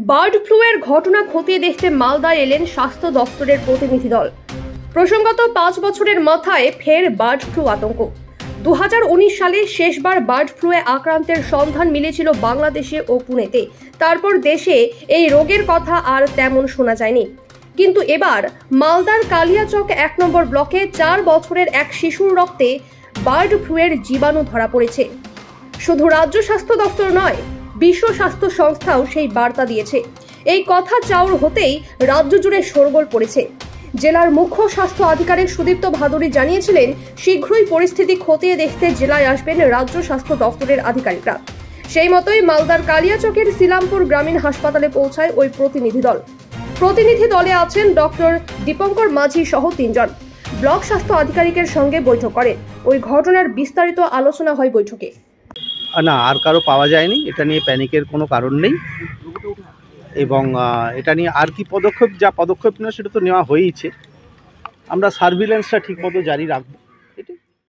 Bird ফ্লুয়ের ঘটনা খতিয়ে দেখতে মালদায় এলেন স্বাস্থ্য দপ্তরের প্রতিনিধি দল। প্রসঙ্গত 5 বছরের মাথায় ফের বার্ড ফ্লু আতঙ্ক। 2019 সালে শেষবার বার্ড ফ্লুয়ে আক্রান্তের সন্ধান মিলেছিল বাংলাদেশে ও পুনেতে। তারপর দেশে এই রোগের কথা আর তেমন শোনা যায়নি। কিন্তু এবার মালদার কালিয়াচক 1 নম্বর ব্লকে 4 বছরের এক শিশুর রক্তে বার্ড ফ্লুয়ের জীবাণু ধরা পড়েছে। শুধু রাজ্য স্বাস্থ্য দপ্তর নয়, বিশ্ব স্বাস্থ্য সংস্থাও সেই বার্তা দিয়েছে। এই কথা চাউর হতেই রাজ্য জুড়ে শোরগোল পড়েছে। জেলার মুখ্য স্বাস্থ্য আধিকারিক সুদীপ্ত ভাদুড়ী জানিয়েছিলেন, শীঘ্রই পরিস্থিতি খতিয়ে দেখতে জেলায় আসবেন রাজ্য স্বাস্থ্য দপ্তরের আধিকারিকরা। সেই মতোই মালদার কালিয়াচকের সিলামপুর গ্রামীণ হাসপাতালে পৌঁছায় ওই প্রতিনিধি দল। প্রতিনিধি দলে আছেন ডক্টর দীপঙ্কর মাঝি সহ 3 জন। ব্লক স্বাস্থ্য আধিকারিকের সঙ্গে বৈঠক করে ওই ঘটনার বিস্তারিত আলোচনা হয় বৈঠকে। না, আর কারো পাওয়া যায়নি। এটা নিয়ে প্যানিকের কোনো কারণ নেই এবং এটা নিয়ে আর কি পদক্ষেপ, যা পদক্ষেপ নেওয়া সেটা তো নেওয়া হয়েইছে। আমরা সার্ভিলেন্সটা ঠিকমতো জারি রাখবো।